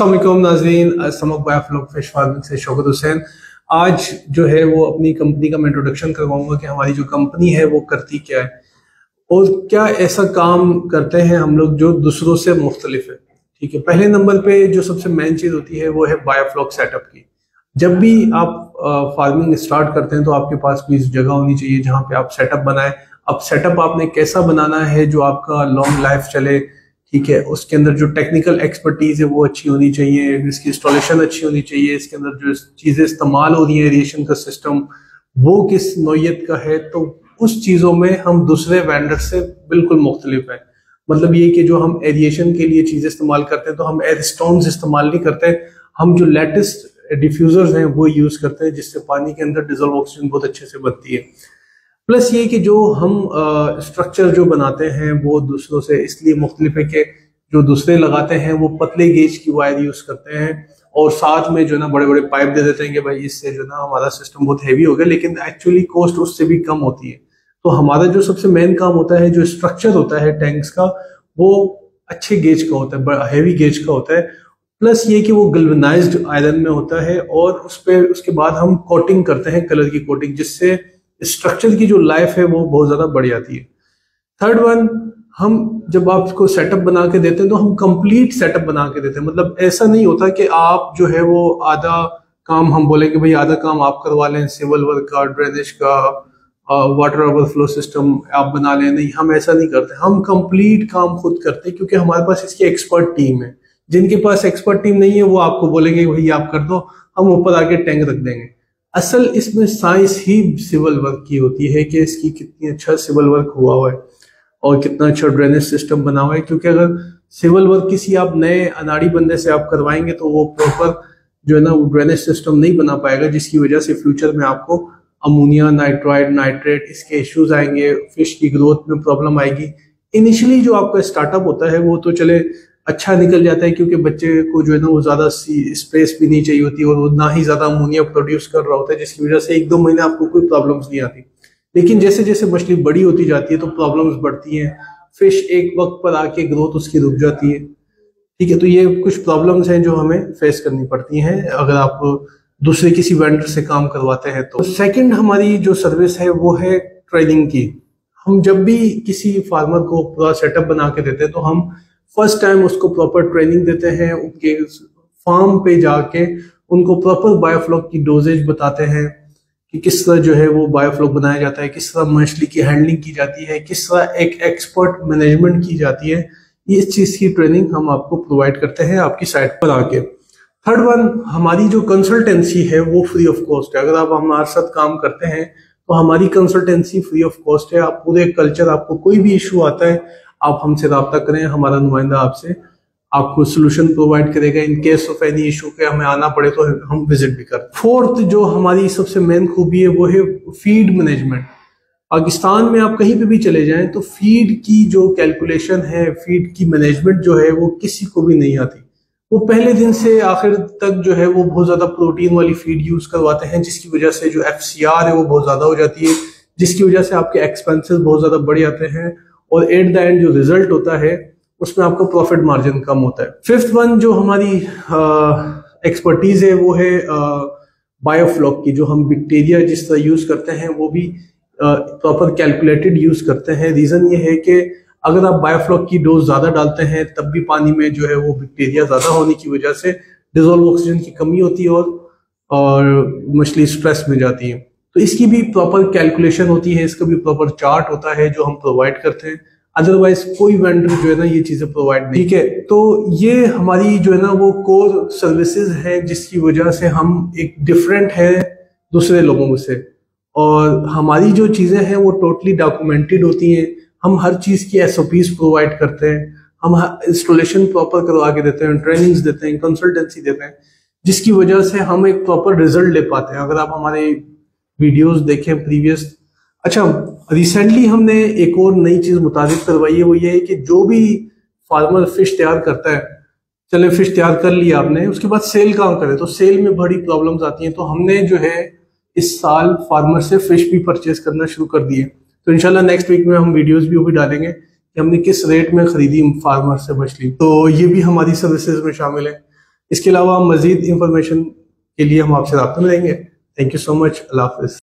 अस्सलामुअलैकुम नाज़रीन, समक biofloc fish farming से शौकत हुसैन। आज जो है वो अपनी कंपनी का मैं इंट्रोडक्शन करवाऊंगा कि हमारी जो कंपनी है वो करती क्या है और क्या ऐसा काम करते हैं हम लोग जो दूसरों से मुख्तलिफ है। ठीक है, पहले नंबर पे जो सबसे मेन चीज़ होती है वो है बायोफ्लॉक सेटअप की। जब भी आप फार्मिंग स्टार्ट करते हैं तो आपके पास कोई जगह होनी चाहिए जहाँ पे आप सेटअप बनाएं। अब सेटअप आपने कैसा बनाना है जो आपका लॉन्ग लाइफ चले, ठीक है। उसके अंदर जो टेक्निकल एक्सपर्टीज है वो अच्छी होनी चाहिए, इसकी इंस्टॉलेशन अच्छी होनी चाहिए, इसके अंदर जो चीजें इस्तेमाल हो रही है, एरिएशन का सिस्टम वो किस नौयत का है। तो उस चीजों में हम दूसरे वेंडर से बिल्कुल मुख्तलिफ है। मतलब ये कि जो हम एरिएशन के लिए चीजें इस्तेमाल करते हैं तो हम एयरस्टोन्स इस्तेमाल नहीं करते, हम जो लेटेस्ट डिफ्यूजर्स हैं वो यूज करते हैं जिससे पानी के अंदर डिजोल्व ऑक्सीजन बहुत अच्छे से बनती है। प्लस ये कि जो हम स्ट्रक्चर जो बनाते हैं वो दूसरों से इसलिए मुख्तलिफ है कि जो दूसरे लगाते हैं वो पतले गेज की वायर यूज करते हैं और साथ में जो ना बड़े बड़े पाइप दे देते हैं कि भाई इससे जो ना हमारा सिस्टम बहुत हैवी हो गया, लेकिन एक्चुअली कॉस्ट उससे भी कम होती है। तो हमारा जो सबसे मेन काम होता है, जो स्ट्रक्चर होता है टैंक्स का, वो अच्छे गेज का होता है, हैवी गेज का होता है। प्लस ये कि वो गल्वेनाइज्ड आयरन में होता है और उस पर उसके बाद हम कोटिंग करते हैं, कलर की कोटिंग, जिससे स्ट्रक्चर की जो लाइफ है वो बहुत ज्यादा बढ़ जाती है। थर्ड वन, हम जब आपको सेटअप बना के देते हैं तो हम कंप्लीट सेटअप बना के देते हैं। मतलब ऐसा नहीं होता कि आप जो है वो आधा काम हम बोले कि भाई आधा काम आप करवा लें, सिविल वर्क का, ड्रेनेज का, वाटर ओवरफ्लो सिस्टम आप बना लें। नहीं, हम ऐसा नहीं करते, हम कंप्लीट काम खुद करते हैं क्योंकि हमारे पास इसकी एक्सपर्ट टीम है। जिनके पास एक्सपर्ट टीम नहीं है वो आपको बोलेंगे भाई आप कर दो, हम ऊपर आके टैंक रख देंगे। असल इसमें साइंस ही सिविल वर्क की होती है कि इसकी कितनी अच्छा सिविल वर्क हुआ है और कितना अच्छा ड्रेनेज सिस्टम बना हुआ है। क्योंकि अगर सिविल वर्क किसी आप नए अनाड़ी बंदे से आप करवाएंगे तो वो प्रॉपर जो है ना वो ड्रेनेज सिस्टम नहीं बना पाएगा, जिसकी वजह से फ्यूचर में आपको अमोनिया, नाइट्राइड, नाइट्रेट इसके इश्यूज आएंगे, फिश की ग्रोथ में प्रॉब्लम आएगी। इनिशियली जो आपका स्टार्टअप होता है वो तो चले अच्छा निकल जाता है क्योंकि बच्चे को जो है ना वो ज्यादा स्पेस भी नहीं चाहिए होती और वो ना ही ज्यादा अमोनिया प्रोड्यूस कर रहा होता है, जिसकी वजह से 1-2 महीने आपको कोई प्रॉब्लम्स नहीं आती। लेकिन जैसे जैसे मछली बड़ी होती जाती है तो प्रॉब्लम्स बढ़ती हैं, फिश एक वक्त पर आके ग्रोथ उसकी रुक जाती है। ठीक है, तो ये कुछ प्रॉब्लम्स हैं जो हमें फेस करनी पड़ती हैं अगर आप दूसरे किसी वेंडर से काम करवाते हैं। तो सेकेंड हमारी जो सर्विस है वो है ट्रेनिंग की। हम जब भी किसी फार्मर को पूरा सेटअप बना के देते हैं तो हम फर्स्ट टाइम उसको प्रॉपर ट्रेनिंग देते हैं, उनके फार्म पे जाके उनको प्रॉपर बायोफ्लॉक की डोजेज बताते हैं कि किस तरह जो है वो बायोफ्लॉक बनाया जाता है, किस तरह मछली की हैंडलिंग की जाती है, किस तरह एक एक्सपर्ट मैनेजमेंट की जाती है। इस चीज की ट्रेनिंग हम आपको प्रोवाइड करते हैं आपकी साइट पर आके। थर्ड वन, हमारी जो कंसल्टेंसी है वो फ्री ऑफ कॉस्ट है। अगर आप हमारे साथ काम करते हैं तो हमारी कंसल्टेंसी फ्री ऑफ कॉस्ट है। आप पूरे कल्चर, आपको कोई भी इशू आता है आप हमसे रब्ता करें, हमारा नुमाइंदा आपसे आपको सोल्यूशन प्रोवाइड करेगा। In case of any issue के हमें आना पड़े तो हम विजिट भी करें। फोर्थ जो हमारी सबसे मेन खूबी है वो है फीड मैनेजमेंट। पाकिस्तान में आप कहीं पे भी चले जाएं तो फीड की जो कैलकुलेशन है, फीड की मैनेजमेंट जो है वो किसी को भी नहीं आती। वो पहले दिन से आखिर तक जो है वो बहुत ज्यादा प्रोटीन वाली फीड यूज करवाते हैं, जिसकी वजह से जो FCR है वो बहुत ज्यादा हो जाती है, जिसकी वजह से आपके एक्सपेंसेस बहुत ज्यादा बढ़ जाते हैं और एट द एंड जो रिजल्ट होता है उसमें आपका प्रॉफिट मार्जिन कम होता है। फिफ्थ वन जो हमारी एक्सपर्टीज है वो है बायोफ्लॉक की। जो हम बैक्टीरिया जिस तरह यूज करते हैं वो भी प्रॉपर कैलकुलेटेड यूज करते हैं। रीजन ये है कि अगर आप बायोफ्लॉक की डोज ज्यादा डालते हैं तब भी पानी में जो है वो बैक्टीरिया ज्यादा होने की वजह से डिजोल्व ऑक्सीजन की कमी होती है और मछली स्ट्रेस में जाती है। तो इसकी भी प्रॉपर कैलकुलेशन होती है, इसका भी प्रॉपर चार्ट होता है जो हम प्रोवाइड करते हैं। अदरवाइज कोई वेंडर जो है ना ये चीजें प्रोवाइड नहीं। ठीक है, तो ये हमारी जो है ना वो कोर सर्विसेज है जिसकी वजह से हम एक डिफरेंट है दूसरे लोगों से, और हमारी जो चीजें हैं वो टोटली डॉक्यूमेंटेड होती हैं। हम हर चीज की SOPs प्रोवाइड करते हैं, हम इंस्टॉलेशन प्रॉपर करवा के देते हैं, ट्रेनिंग्स देते हैं, कंसल्टेंसी देते हैं, जिसकी वजह से हम एक प्रॉपर रिजल्ट ले पाते हैं। अगर आप हमारे वीडियोस देखें प्रीवियस, अच्छा रिसेंटली हमने एक और नई चीज मुताबिक करवाई है, वो ये है कि जो भी फार्मर फिश तैयार करता है, चले फिश तैयार कर लिया आपने, उसके बाद सेल कहाँ करे, तो सेल में बड़ी प्रॉब्लम्स आती हैं। तो हमने जो है इस साल फार्मर से फिश भी परचेज करना शुरू कर दिए। तो इंशाल्लाह नेक्स्ट वीक में हम वीडियोस भी डालेंगे कि हमने किस रेट में खरीदी फार्मर से मछली। तो ये भी हमारी सर्विसेज में शामिल है। इसके अलावा मजीद इंफॉर्मेशन के लिए हम आपसे राब्ते में रहेंगे। Thank you so much. अल्लाह हाफिज़।